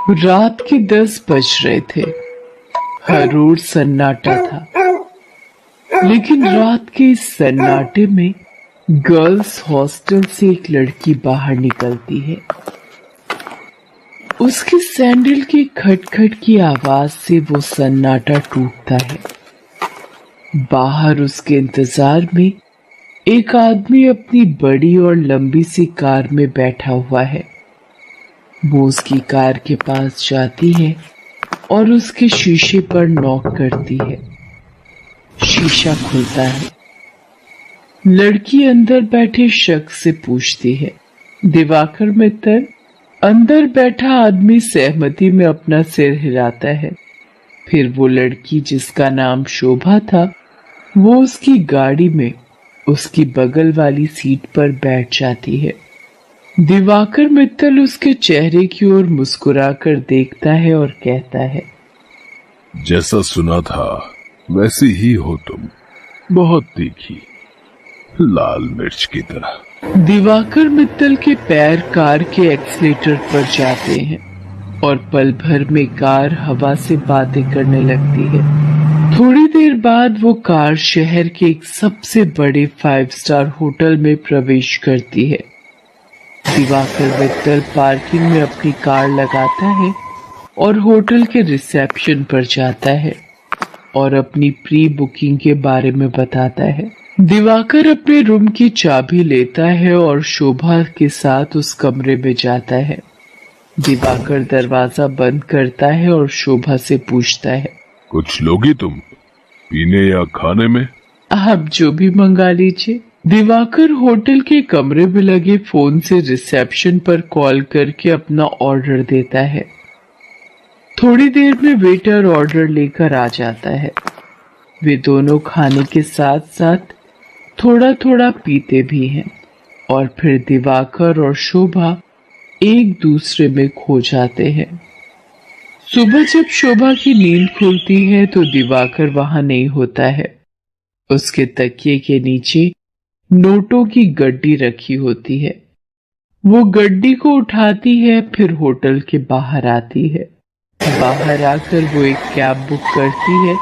रात के 10 बज रहे थे। हर ओर सन्नाटा था, लेकिन रात के इस सन्नाटे में गर्ल्स हॉस्टल से एक लड़की बाहर निकलती है। उसके सैंडल की खटखट की आवाज से वो सन्नाटा टूटता है। बाहर उसके इंतजार में एक आदमी अपनी बड़ी और लंबी सी कार में बैठा हुआ है। वो उसकी कार के पास जाती है और उसके शीशे पर नॉक करती है। शीशा खुलता है। लड़की अंदर बैठे शख्स से पूछती है, दिवाकर मित्तल? अंदर बैठा आदमी सहमति में अपना सिर हिलाता है। फिर वो लड़की, जिसका नाम शोभा था, वो उसकी गाड़ी में उसकी बगल वाली सीट पर बैठ जाती है। दिवाकर मित्तल उसके चेहरे की ओर मुस्कुराकर देखता है और कहता है, जैसा सुना था वैसी ही हो तुम, बहुत तीखी, लाल मिर्च की तरह। दिवाकर मित्तल के पैर कार के एक्सीलेटर पर जाते हैं और पल भर में कार हवा से बातें करने लगती है। थोड़ी देर बाद वो कार शहर के एक सबसे बड़े 5 स्टार होटल में प्रवेश करती है। दिवाकर मित्तल पार्किंग में अपनी कार लगाता है और होटल के रिसेप्शन पर जाता है और अपनी प्री बुकिंग के बारे में बताता है। दिवाकर अपने रूम की चाबी लेता है और शोभा के साथ उस कमरे में जाता है। दिवाकर दरवाजा बंद करता है और शोभा से पूछता है, कुछ लोगी तुम, पीने या खाने में? आप जो भी मंगा लीजिए। दिवाकर होटल के कमरे में लगे फोन से रिसेप्शन पर कॉल करके अपना ऑर्डर देता है। थोड़ी देर में वेटर ऑर्डर लेकर आ जाता है। वे दोनों खाने के साथ साथ थोड़ा थोड़ा पीते भी हैं और फिर दिवाकर और शोभा एक दूसरे में खो जाते हैं। सुबह जब शोभा की नींद खुलती है तो दिवाकर वहां नहीं होता है। उसके तकिए के नीचे नोटों की गड्डी रखी होती है। वो गड्डी को उठाती है, फिर होटल के बाहर आती है। बाहर आकर वो एक कैब बुक करती है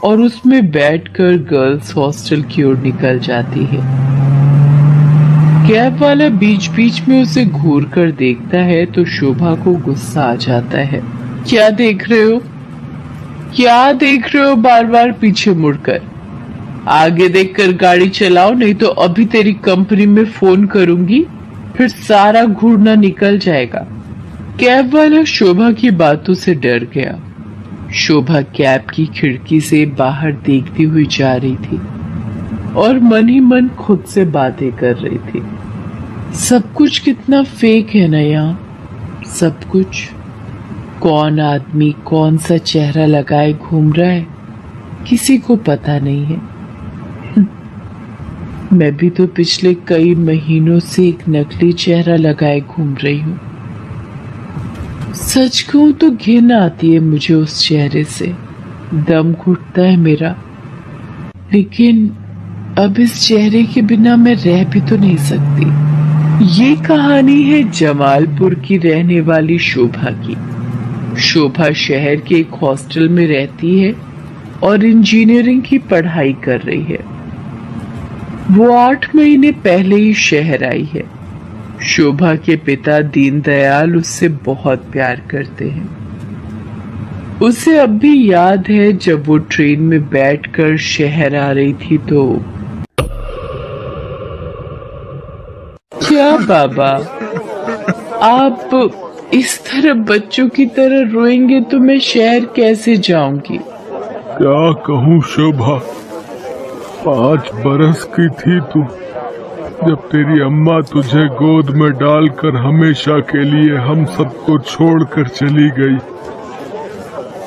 और उसमें बैठकर गर्ल्स हॉस्टल की ओर निकल जाती है। कैब वाला बीच बीच में उसे घूर कर देखता है तो शोभा को गुस्सा आ जाता है। क्या देख रहे हो? क्या देख रहे हो बार बार पीछे मुड़कर? आगे देखकर गाड़ी चलाओ, नहीं तो अभी तेरी कंपनी में फोन करूंगी, फिर सारा घूरना निकल जाएगा। कैब वाला शोभा की बातों से डर गया। शोभा कैब की खिड़की से बाहर देखती हुई जा रही थी और मन ही मन खुद से बातें कर रही थी। सब कुछ कितना फेक है ना यहाँ, सब कुछ। कौन आदमी कौन सा चेहरा लगाए घूम रहा है, किसी को पता नहीं है। मैं भी तो पिछले कई महीनों से एक नकली चेहरा लगाए घूम रही हूँ। सच कहूं तो घिन आती है मुझे उस चेहरे से, दम घुटता है मेरा। लेकिन अब इस चेहरे के बिना मैं रह भी तो नहीं सकती। ये कहानी है जमालपुर की रहने वाली शोभा की। शोभा शहर के एक हॉस्टल में रहती है और इंजीनियरिंग की पढ़ाई कर रही है। वो 8 महीने पहले ही शहर आई है। शोभा के पिता दीनदयाल उससे बहुत प्यार करते हैं। उसे अब भी याद है जब वो ट्रेन में बैठकर शहर आ रही थी तो। क्या बाबा, आप इस तरह बच्चों की तरह रोएंगे तो मैं शहर कैसे जाऊंगी? क्या कहूँ शोभा, 5 बरस की थी तू जब तेरी अम्मा तुझे गोद में डालकर हमेशा के लिए हम सबको छोड़कर चली गई।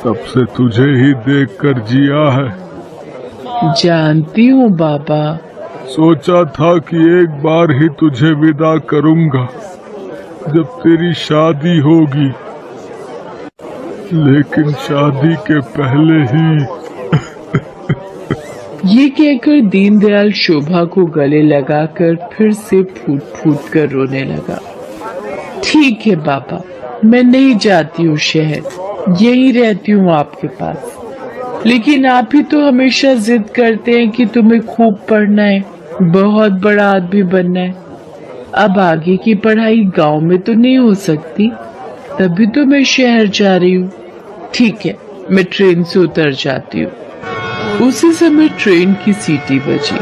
तब से तुझे ही देखकर जिया है। जानती हूँ बाबा। सोचा था कि एक बार ही तुझे विदा करूंगा जब तेरी शादी होगी, लेकिन शादी के पहले ही। ये कहकर दीनदयाल शोभा को गले लगाकर फिर से फूट फूट कर रोने लगा। ठीक है बाबा, मैं नहीं जाती हूँ शहर, यही रहती हूँ आपके पास। लेकिन आप ही तो हमेशा जिद करते हैं कि तुम्हें खूब पढ़ना है, बहुत बड़ा आदमी बनना है। अब आगे की पढ़ाई गांव में तो नहीं हो सकती, तभी तो मैं शहर जा रही हूँ। ठीक है, मैं ट्रेन से उतर जाती हूँ। उसी समय ट्रेन की सीटी बजी।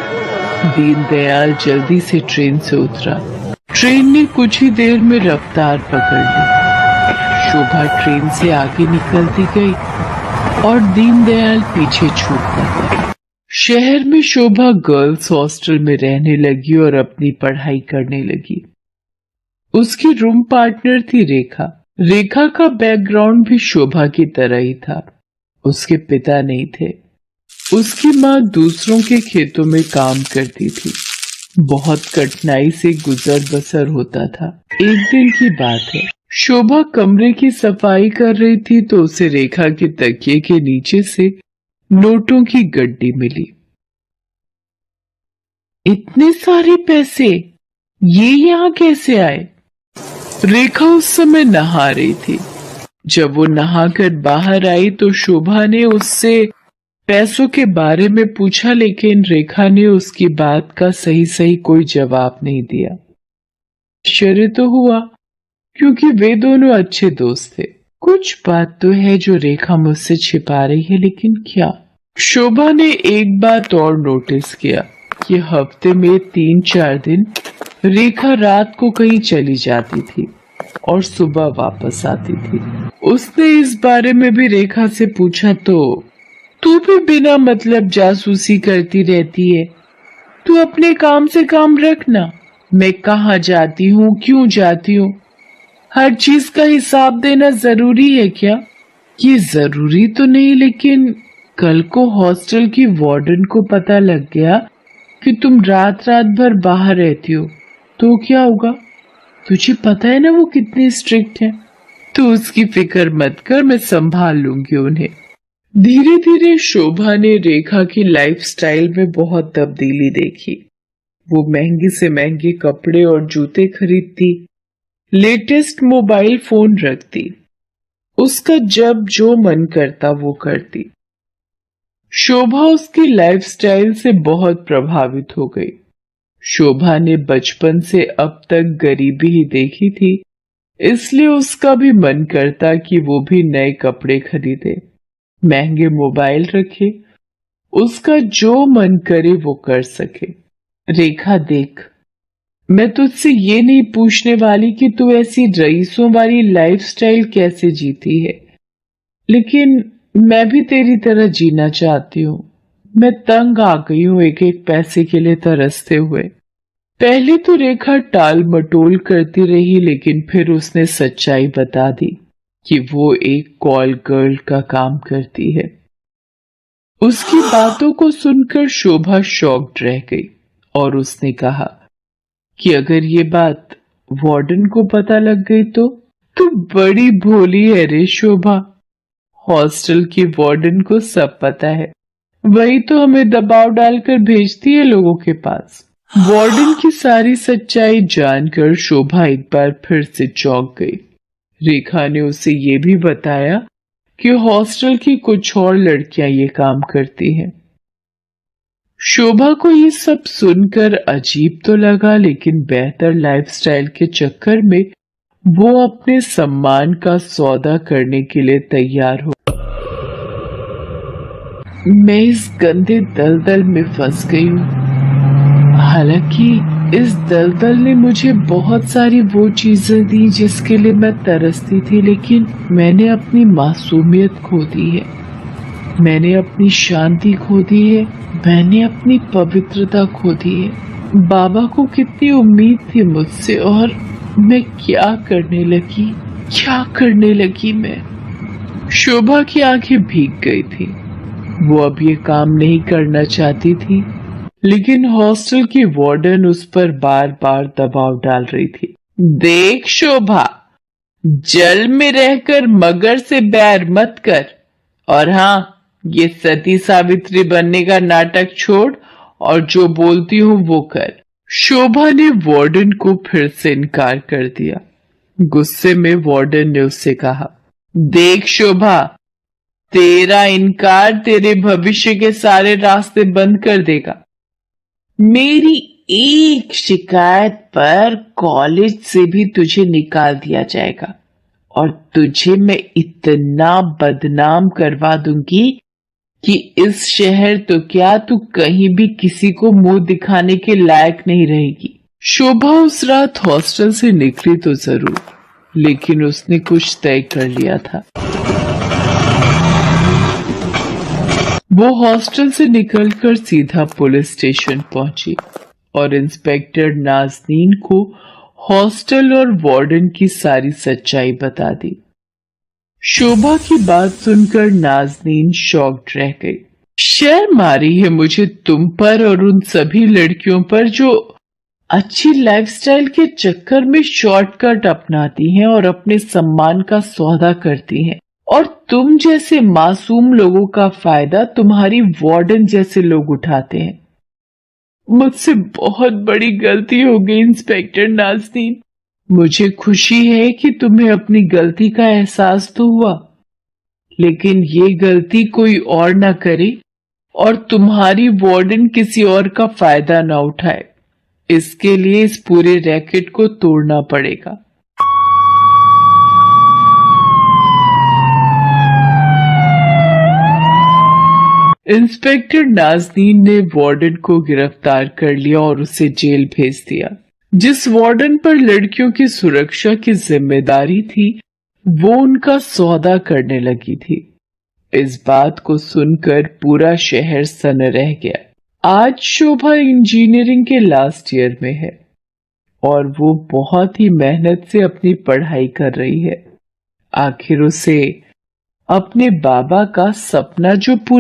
दीनदयाल जल्दी से ट्रेन से उतरा। ट्रेन ने कुछ ही देर में रफ्तार पकड़ ली। शोभा ट्रेन से आगे निकलती गई और दीनदयाल पीछे छूटता गया। शहर में शोभा गर्ल्स हॉस्टल में रहने लगी और अपनी पढ़ाई करने लगी। उसकी रूम पार्टनर थी रेखा। रेखा का बैकग्राउंड भी शोभा की तरह ही था। उसके पिता नहीं थे। उसकी माँ दूसरों के खेतों में काम करती थी। बहुत कठिनाई से गुजर बसर होता था। एक दिन की बात है, शोभा कमरे की सफाई कर रही थी तो उसे रेखा के तकिए के नीचे से नोटों की गड्डी मिली। इतने सारे पैसे, ये यहाँ कैसे आए? रेखा उस समय नहा रही थी। जब वो नहाकर बाहर आई तो शोभा ने उससे पैसों के बारे में पूछा, लेकिन रेखा ने उसकी बात का सही सही कोई जवाब नहीं दिया। आश्चर्य तो हुआ, क्योंकि वे दोनों अच्छे दोस्त थे। कुछ बात तो है जो रेखा मुझसे छिपा रही है, लेकिन क्या? शोभा ने एक बात और नोटिस किया कि हफ्ते में 3-4 दिन रेखा रात को कहीं चली जाती थी और सुबह वापस आती थी। उसने इस बारे में भी रेखा से पूछा तो तू भी बिना मतलब जासूसी करती रहती है। तू अपने काम से काम रखना। मैं कहाँ जाती हूँ, क्यों जाती हूँ, हर चीज का हिसाब देना जरूरी है क्या? ये जरूरी तो नहीं, लेकिन कल को हॉस्टल की वार्डन को पता लग गया कि तुम रात रात भर बाहर रहती हो तो क्या होगा? तुझे पता है ना वो कितनी स्ट्रिक्ट है। तो उसकी फिक्र मत कर, मैं संभाल लूंगी उन्हें। धीरे धीरे शोभा ने रेखा की लाइफस्टाइल में बहुत तब्दीली देखी। वो महंगे से महंगे कपड़े और जूते खरीदती, लेटेस्ट मोबाइल फोन रखती, उसका जब जो मन करता वो करती। शोभा उसकी लाइफस्टाइल से बहुत प्रभावित हो गई। शोभा ने बचपन से अब तक गरीबी ही देखी थी, इसलिए उसका भी मन करता कि वो भी नए कपड़े खरीदे, महंगे मोबाइल रखे, उसका जो मन करे वो कर सके। रेखा देख, मैं तुझसे ये नहीं पूछने वाली कि तू ऐसी रईसों वाली लाइफस्टाइल कैसे जीती है, लेकिन मैं भी तेरी तरह जीना चाहती हूँ। मैं तंग आ गई हूँ एक एक पैसे के लिए तरसते हुए। पहले तो रेखा टाल मटोल करती रही, लेकिन फिर उसने सच्चाई बता दी कि वो एक कॉल गर्ल का काम करती है। उसकी बातों को सुनकर शोभा शॉक्ड रह गई और उसने कहा कि अगर ये बात वार्डन को पता लग गई तो? तू बड़ी भोली है रे शोभा। हॉस्टल की वार्डन को सब पता है, वही तो हमें दबाव डालकर भेजती है लोगों के पास। वार्डन की सारी सच्चाई जानकर शोभा एक बार फिर से चौंक गई। रेखा ने उसे ये भी बताया कि हॉस्टल की कुछ और लड़कियां ये काम करती हैं। शोभा को ये सब सुनकर अजीब तो लगा, लेकिन बेहतर लाइफस्टाइल के चक्कर में वो अपने सम्मान का सौदा करने के लिए तैयार हो। मैं इस गंदे दलदल में फंस गई हूँ। हालांकि इस दलदल ने मुझे बहुत सारी वो चीजें दी जिसके लिए मैं तरसती थी, लेकिन मैंने अपनी मासूमियत खो दी है, मैंने अपनी शांति खो दी है, मैंने अपनी पवित्रता खो दी है। बाबा को कितनी उम्मीद थी मुझसे, और मैं क्या करने लगी मैं। शोभा की आंखें भीग गई थी। वो अब ये काम नहीं करना चाहती थी, लेकिन हॉस्टल की वार्डन उस पर बार बार दबाव डाल रही थी। देख शोभा, जल में रहकर मगर से बैर मत कर, और हाँ, ये सती सावित्री बनने का नाटक छोड़ और जो बोलती हूँ वो कर। शोभा ने वार्डन को फिर से इनकार कर दिया। गुस्से में वार्डन ने उससे कहा, देख शोभा, तेरा इनकार तेरे भविष्य के सारे रास्ते बंद कर देगा। मेरी एक शिकायत पर कॉलेज से भी तुझे निकाल दिया जाएगा और तुझे मैं इतना बदनाम करवा दूंगी कि इस शहर तो क्या तू कहीं भी किसी को मुंह दिखाने के लायक नहीं रहेगी। शोभा उस रात हॉस्टल से निकली तो जरूर, लेकिन उसने कुछ तय कर लिया था। वो हॉस्टल से निकलकर सीधा पुलिस स्टेशन पहुंची और इंस्पेक्टर नाज़नीन को हॉस्टल और वार्डन की सारी सच्चाई बता दी। शोभा की बात सुनकर नाज़नीन शॉक्ड रह गई। शर्म आ रही है मुझे तुम पर और उन सभी लड़कियों पर जो अच्छी लाइफस्टाइल के चक्कर में शॉर्टकट अपनाती हैं और अपने सम्मान का सौदा करती हैं, और तुम जैसे मासूम लोगों का फायदा तुम्हारी वार्डन जैसे लोग उठाते हैं। मुझसे बहुत बड़ी गलती हो गई इंस्पेक्टर नाज़नीन। मुझे खुशी है कि तुम्हें अपनी गलती का एहसास तो हुआ, लेकिन ये गलती कोई और ना करे और तुम्हारी वार्डन किसी और का फायदा ना उठाए। इसके लिए इस पूरे रैकेट को तोड़ना पड़ेगा। इंस्पेक्टर नाज़नीन ने वार्डन को गिरफ्तार कर लिया और उसे जेल भेज दिया। जिस वार्डन पर लड़कियों की सुरक्षा की जिम्मेदारी थी, वो उनका सौदा करने लगी थी। इस बात को सुनकर पूरा शहर सन रह गया। आज शोभा इंजीनियरिंग के लास्ट ईयर में है और वो बहुत ही मेहनत से अपनी पढ़ाई कर रही है। आखिर उसे अपने बाबा का सपना जो पूरा